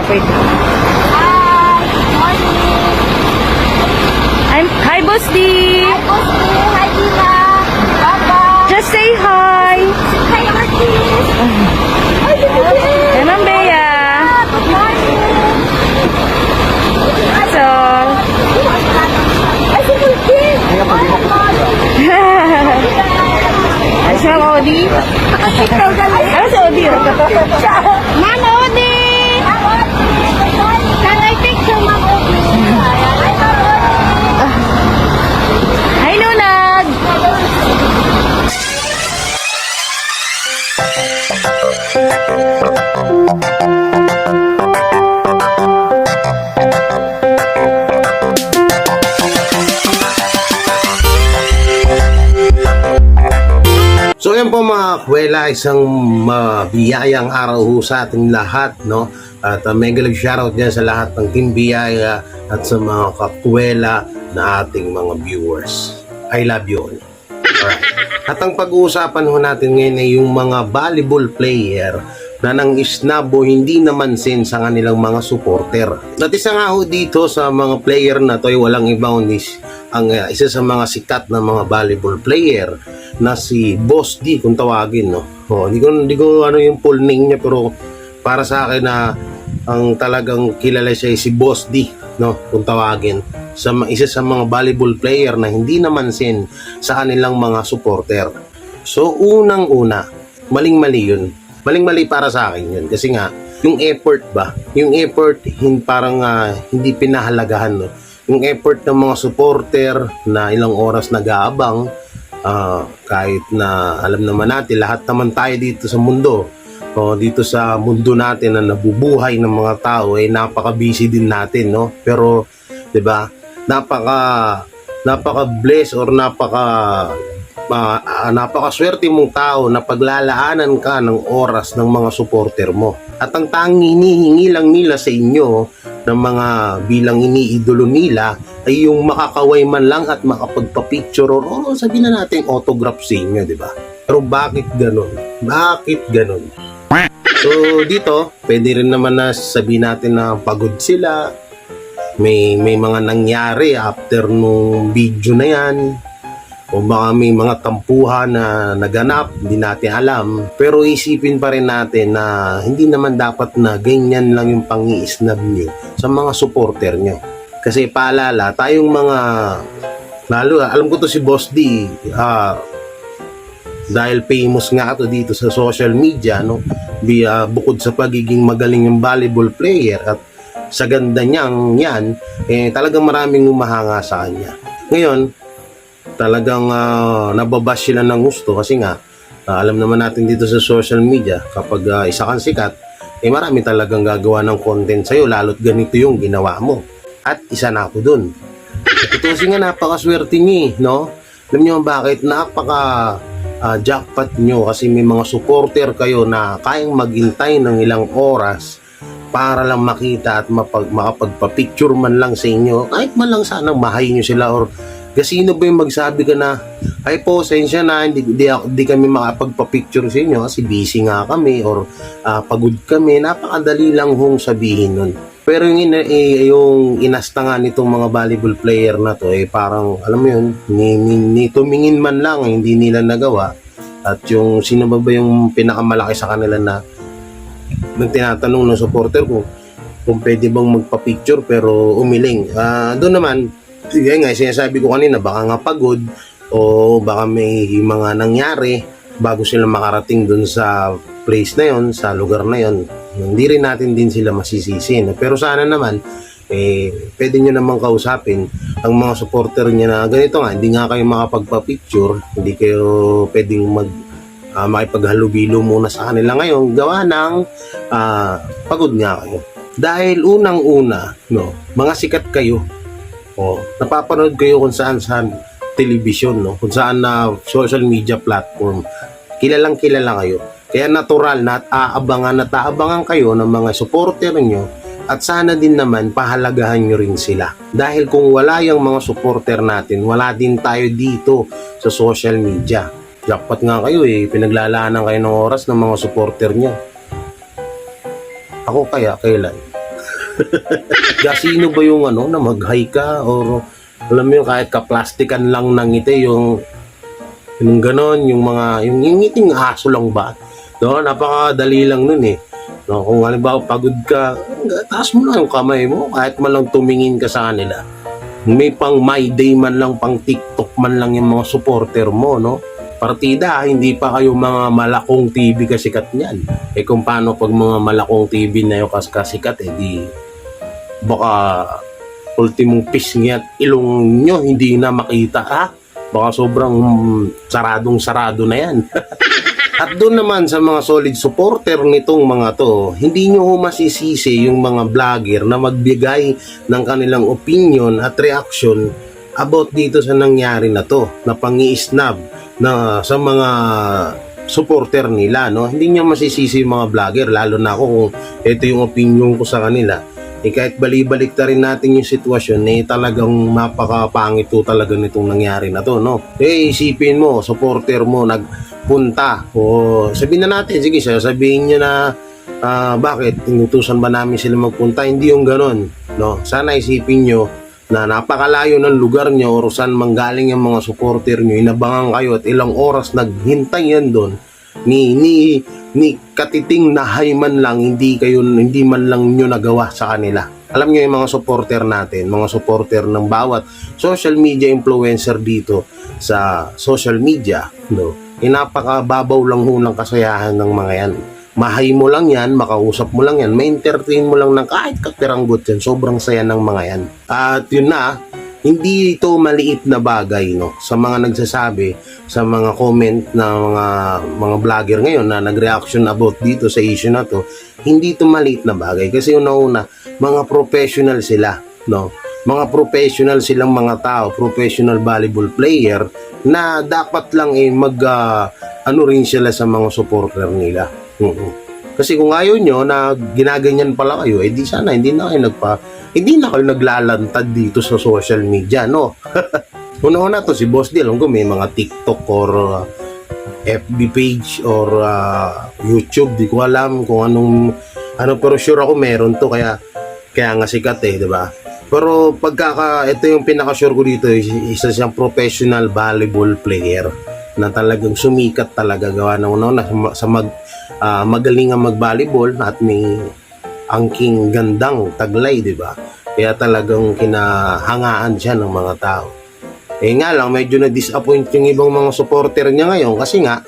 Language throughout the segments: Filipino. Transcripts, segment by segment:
Wait. Hi, good morning. Hi, Boss D. Hi, Bossy. Hi, Diva. Papa. Just say hi. Hi, artist. Hi, Bebe. Hey, Ma'am Bea. Good morning. So, Ay, si Kulki. ay, si Ma'am Odi. Ikaw galing. Ano si Odi? Ma'am Odi. Ma'am Odi. Good morning. Can I picture Ma'am Odi? Hi, Ma'am Odi. Hi, Nunag. So yan po mga kwela, isang mabiyayang araw ho sa ating lahat, no? At mega love shoutout dyan sa lahat ng Team Biyaya at sa mga kakwela na ating mga viewers. I love you all. Alright. At ang pag-uusapan ho natin ngayon ay yung mga volleyball player na nang isnabo hindi naman sin sa kanilang mga supporter. At isa nga ho dito sa mga player na to ay walang ibang ang isa sa mga sikat na mga volleyball player na si Boss D kung tawagin, no. Hindi ko ano yung full name niya, pero para sa akin na ang talagang kilala siya ay si Boss D, no, kung tawagin. Isa sa mga volleyball player na hindi naman sin sa kanilang mga supporter. So unang-una, maling-mali yun. Maling-mali para sa akin yun. Kasi nga, yung effort ba? Yung effort, parang hindi pinahalagahan, no? Yung effort ng mga supporter na ilang oras nag-aabang, kahit na alam naman natin, lahat naman tayo dito sa mundo, dito sa mundo natin na nabubuhay ng mga tao, ay napaka-busy din natin, no? Pero, 'di ba? Napaka-bless or napakaswerte mong tao na paglalaanan ka ng oras ng mga supporter mo. At ang tanging hinihingi lang nila sa inyo ng mga bilang iniidolo nila ay yung makakaway man lang at makapagpa-picture or sabihin na natin autograph sa inyo, di ba? Pero bakit ganun? Bakit ganun? So dito, pwede rin naman na sabihin natin na pagod sila. May mga nangyari after nung video na yan, o baka may mga tampuhan na naganap, hindi natin alam. Pero isipin pa rin natin na hindi naman dapat na ganyan lang yung pang-i-snub nyo sa mga supporter nyo. Kasi paalala, tayong mga, lalo alam ko to si Boss D, dahil famous nga to dito sa social media, no? Bukod sa pagiging magaling yung volleyball player at sa ganda niyang yan, talagang maraming humahanga sa kanya. Ngayon, talagang nababash sila ng gusto kasi nga alam naman natin dito sa social media, kapag isa kang sikat, marami talagang gagawa ng content sa'yo, lalo't ganito yung ginawa mo. At isa na ako dun. Ito kasi nga napakaswerte niyo, no? Alam niyo bakit? Jackpot nyo kasi may mga supporter kayo na kayang maghintay ng ilang oras para lang makita at makapagpa-picture man lang sa inyo, kahit man lang sanang mahay nyo sila. Or sino ba yung magsabi ka na, ay po, sensya na, hindi kami makapagpa-picture sa inyo kasi busy nga kami or pagod kami. Napakadali lang hong sabihin nun. Pero yung inasta nga nitong mga volleyball player na to, parang, alam mo yun, ni tumingin man lang, hindi nila nagawa. At yung sino ba yung pinakamalaki sa kanila na nang tinatanong ng supporter kung pwede bang magpa-picture pero umiling. Doon naman, yun nga, sinasabi ko kanina, baka nga pagod o baka may mga nangyari bago sila makarating doon sa place na yon, sa lugar na yon. Hindi rin natin din sila masisisi, no? Pero sana naman, pwede nyo naman kausapin ang mga supporter niya na ganito nga, hindi nga kayo makapagpa-picture, hindi kayo pwedeng makipaghalubilo muna sa kanila ngayon, gawa ng pagod nga kayo. Dahil unang-una, no, mga sikat kayo, napapanood kayo kung saan television, no, kung saan na social media platform, kilalang kilala kayo. Kaya natural na aabangan kayo ng mga supporter nyo, at sana din naman pahalagahan nyo rin sila. Dahil kung wala yung mga supporter natin, wala din tayo dito sa social media. Jackpot nga kayo pinaglalaanan kayo ng oras ng mga supporter nyo. Ako kaya, kailan? Sino ba yung ano, na mag-high ka or alam mo yung kahit kaplastikan lang ng ngiti, yung ganon, yung ngiting aso lang ba? No, napakadali lang nun eh. No, kung halimbawa pagod ka, taas mo lang yung kamay mo kahit man lang tumingin ka sa kanila. May pang My Day man lang, pang TikTok man lang yung mga supporter mo, no? Partida, hindi pa kayo mga malakong TV kasikat niyan. Eh kung paano pag mga malakong TV na yung kasikat, eh di baka ultimong pisngi at ilong nyo hindi na makita, ha? Baka sobrang saradong-sarado na yan. At doon naman sa mga solid supporter nitong mga to, hindi nyo masisisi yung mga vlogger na magbigay ng kanilang opinion at reaction about dito sa nangyari na to, na pangi-snub na sa mga supporter nila, no? Hindi nyo masisisi yung mga vlogger, lalo na ako kung ito yung opinion ko sa kanila. Eh kahit balibalik na rin natin yung sitwasyon, eh talagang mapakapangit to talaga nitong nangyari na to, no? Eh isipin mo, supporter mo nagpunta, o sabihin na natin, sige sabihin nyo na bakit inutusan ba namin sila magpunta? Hindi yung ganon, no? Sana isipin nyo na napakalayo ng lugar nyo o saan manggaling yung mga supporter nyo, inabangan kayo at ilang oras naghintay yan doon, ni katiting na hay man lang, hindi man lang nyo nagawa sa kanila. Alam nyo yung mga supporter natin, mga supporter ng bawat social media influencer dito sa social media, no? Napakababaw lang ho ng kasayahan ng mga yan. Mahay mo lang yan, makausap mo lang yan, ma-entertain mo lang ng kahit katiranggot yan, sobrang saya ng mga yan. At yun na, hindi ito maliit na bagay, no? Sa mga nagsasabi, sa mga comment na mga vlogger ngayon na nag-reaction about dito sa issue na to, hindi ito maliit na bagay. Kasi una-una, mga professional sila, no? Mga professional silang mga tao, professional volleyball player na dapat lang ano rin sila sa mga supporter nila. Kasi kung ayaw nyo na ginaganyan pala kayo, eh di sana hindi na kayo naglalantad dito sa social media, no? Una-una to si Boss D, alam ko may mga TikTok or FB page or YouTube, di ko alam kung ano, pero sure ako meron to, kaya nga sikat eh, di ba? Pero ito yung pinaka-sure ko dito, isa siyang professional volleyball player na talagang sumikat talaga, gawa ng una sa magaling ang mag-volleyball at may angking gandang taglay, di ba? Kaya talagang kinahangaan siya ng mga tao. Eh nga lang, medyo na-disappoint yung ibang mga supporter niya ngayon kasi nga,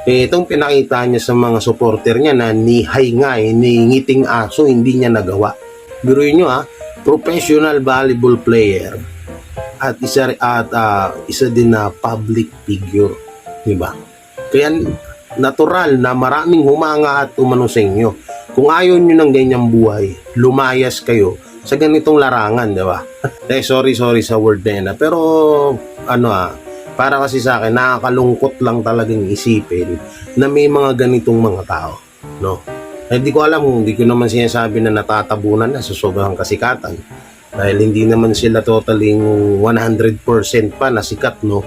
itong pinakita niya sa mga supporter niya na nihay nga, ni ngiting aso, hindi niya nagawa. Biruin nyo professional volleyball player at isa din na public figure, di ba? Kaya natural na maraming humanga at umano sa inyo. Kung ayaw nyo ng ganyang buhay, lumayas kayo sa ganitong larangan, di ba? sorry sa word na yun, pero para kasi sa akin, nakakalungkot lang talagang isipin na may mga ganitong mga tao, no? Hindi ko alam, hindi ko naman sinasabi na natatabunan na sa sobrang kasikatan. Dahil hindi naman sila totaling 100% pa na sikat, no?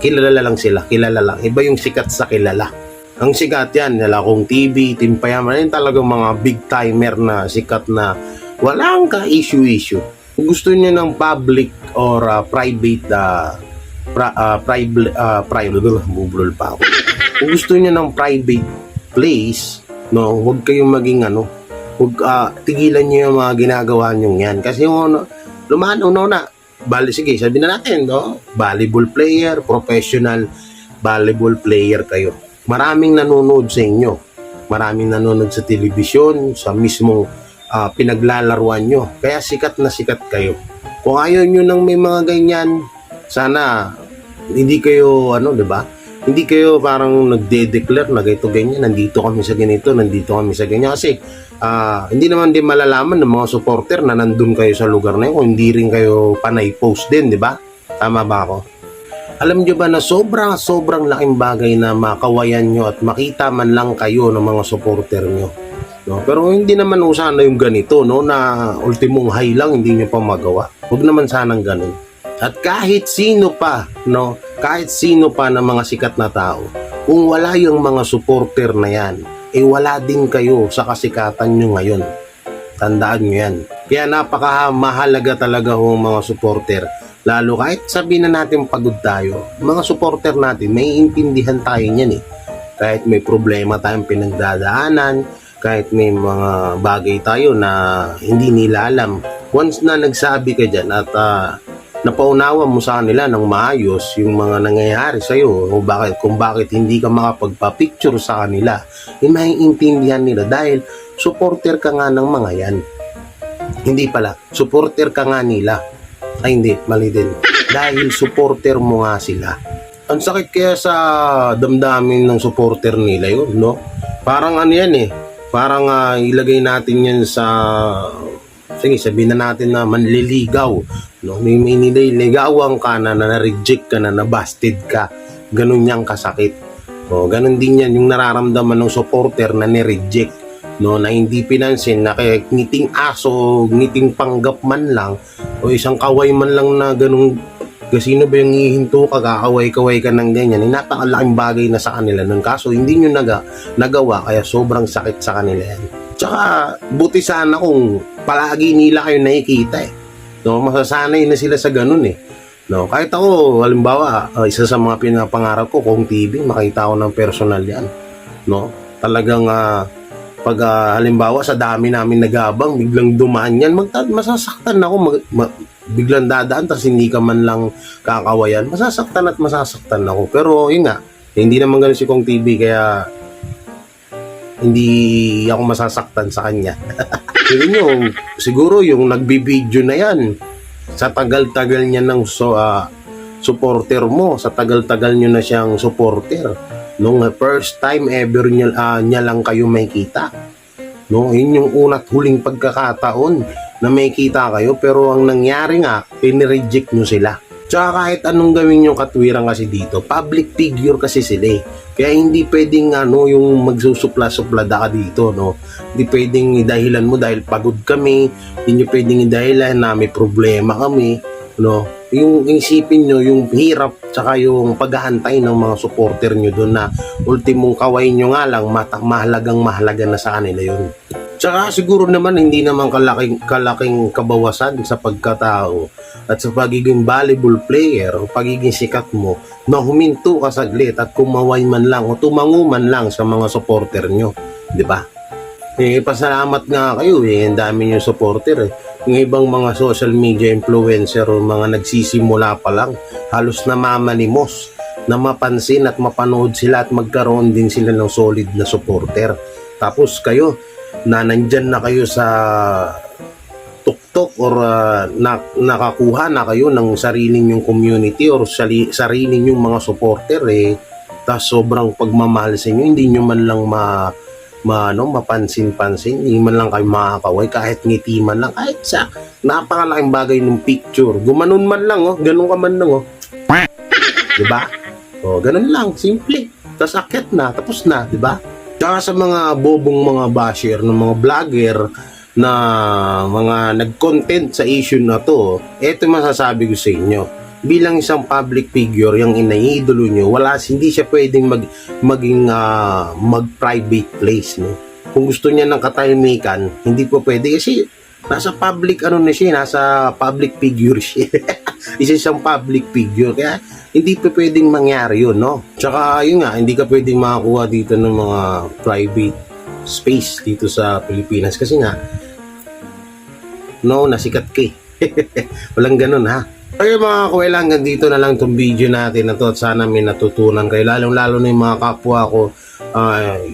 Kilala lang sila, kilala lang. Iba yung sikat sa kilala. Ang sikat yan, kung TV, Timpayaman, yan talagang mga big timer na sikat na walang ka-issue-issue. Kung gusto niyo ng public or private, bublol pa ako. Kung gusto niyo ng private place, no, huwag kayong maging tigilan niyo yung mga ginagawa niyo yan. Kasi sige, sabi na natin, no, volleyball player, professional volleyball player kayo. Maraming nanonood sa inyo. Maraming nanonood sa telebisyon, sa mismong pinaglalaruan nyo. Kaya sikat na sikat kayo. Kung ayaw nyo ng may mga ganyan, sana hindi kayo, di ba? Hindi kayo parang nagde-declare na ganito ganyan, nandito kami sa ganito, nandito kami sa ganyan. Kasi hindi naman din malalaman ng mga supporter na nandun kayo sa lugar na yun kung hindi rin kayo panay post din, di ba? Tama ba ako? Alam nyo ba na sobrang laking bagay na makawayan nyo at makita man lang kayo ng mga supporter nyo, no? Pero hindi naman sana yung ganito, no, na ultimong high lang hindi nyo pa magawa. Huwag naman sanang ganun. At kahit sino pa, no, kahit sino pa na mga sikat na tao, kung wala yung mga supporter na yan, wala din kayo sa kasikatan nyo ngayon. Tandaan nyo yan. Kaya napakamahalaga talaga ho mga supporter. Lalo kahit sabihin na natin pagod tayo, mga supporter natin, may intindihan tayo niyan eh. Kahit may problema tayong pinagdadaanan, kahit may mga bagay tayo na hindi nila alam. Once na nagsabi ka dyan at napaunawa mo sa kanila ng maayos yung mga nangyayari sa'yo kung bakit hindi ka makapagpa-picture sa kanila, maiintindihan nila dahil supporter ka nga ng mga yan. Hindi pala, supporter ka nga nila. Ay hindi, mali din. Dahil supporter mo nga sila. Ang sakit kaya sa damdamin ng supporter nila yun, no? Parang ano yan eh, parang ilagay natin yan sa, sige, sabihin na natin na manliligaw, no? May nililigawan ka na reject ka na busted ka, ganun yang kasakit. O, ganun din yan yung nararamdaman ng supporter na ni-reject, no? Na hindi pinansin, na kaya ngiting aso, ngiting panggap man lang, o isang kaway man lang na ganun, sino ba yung hihinto ka, kakaway-kaway ka ng ganyan, napakalaking bagay na sa kanila nun. Kaso hindi nyo nagawa, kaya sobrang sakit sa kanila yan. Tsaka buti sana kung palagi nila kayo nakikita eh. No, masasanay na sila sa ganun eh. No, kahit ako, halimbawa, isa sa mga pinapangarap ko, kung TV, makita ko ng personal yan. No, talagang pag halimbawa sa dami namin nagabang, biglang dumaan yan, masasaktan ako, biglang dadaan, tapos hindi ka man lang kakawayan, masasaktan ako. Pero yun nga, hindi naman ganun si Kong TV, kaya hindi ako masasaktan sa kanya. Siguro yung nagbibideo na yan, sa tagal-tagal niya ng supporter mo, sa tagal-tagal niyo na siyang supporter, nung first time ever niya lang kayo makita, no? Yun yung una't huling pagkakataon na may kita kayo, pero ang nangyari nga, pinireject nyo sila. Tsaka kahit anong gawin yung katwiran kasi dito, public figure kasi sila eh. Kaya hindi pwedeng yung magsusupla-suplada ka dito, no? Hindi pwedeng idahilan mo dahil pagod kami, hindi nyo pwedeng idahilan na may problema kami, no? Yung isipin nyo, yung hirap, tsaka yung paghahantay ng mga supporter nyo doon na ultimong kaway nyo nga lang, mahalaga na sa kanila yun. Tsaka siguro naman hindi naman kalaking kabawasan sa pagkatao at sa pagiging volleyball player o pagiging sikat mo na huminto ka saglit at kumaway man lang o tumango man lang sa mga supporter nyo, di ba? Pasalamat nga kayo ang dami nyo supporter eh. Yung ibang mga social media influencer o mga nagsisimula pa lang, halos namamanimos na mapansin at mapanood sila at magkaroon din sila ng solid na supporter. Tapos kayo, na nandyan na kayo sa tuktok or nakakuha na kayo ng sarili nyong community or sarili nyong mga supporter tapos sobrang pagmamahal sa inyo, hindi nyo man lang mapansin-pansin, hindi man lang kayo makakaway, kahit ngiti man lang, kahit sa napakalaking bagay ng picture, gumanon man lang, ganun ka man lang, diba? Ganun lang, simple, tapos akit na, tapos na, diba? Tsaka sa mga bobong mga basher ng mga vlogger na mga nag-content sa issue na to, eto masasabi ko sa inyo. Bilang isang public figure, yung inaidolo nyo, hindi siya pwedeng maging mag-private place. No? Kung gusto niya ng katahimikan, hindi po pwede kasi nasa public nasa public figure siya. Isa siyang public figure, kaya hindi pa pwedeng mangyari yun, no? Tsaka yun nga, hindi ka pwedeng makakuha dito ng mga private space dito sa Pilipinas kasi nga nasikat ka eh. Walang ganun ha. Kaya mga kuwela, hanggang dito na lang itong video natin na to at sana may natutunan kayo, lalong-lalo na yung mga kapwa ko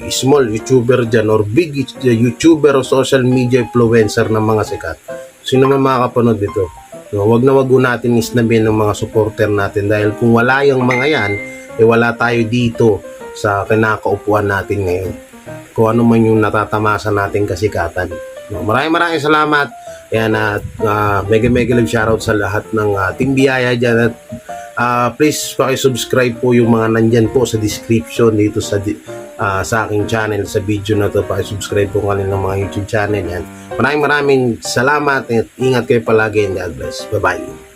small YouTuber dyan or big YouTuber o social media influencer ng mga sikat. Sino man makakapanood dito? No, wag na wag natin isnabin ng mga supporter natin dahil kung wala yung mga yan, wala tayo dito sa kinakaupuan natin ngayon. Kung ano man yung natatamasa natin kasikatan. No, maraming salamat. Ayan, mega love shoutout sa lahat ng Team Biyaya dyan. At please paki-subscribe po yung mga nandyan po sa description dito sa aking channel, sa video na to. Paki-subscribe po kanilang mga YouTube channel yan. Maraming salamat at ingat kayo palagi and God bless. Bye-bye.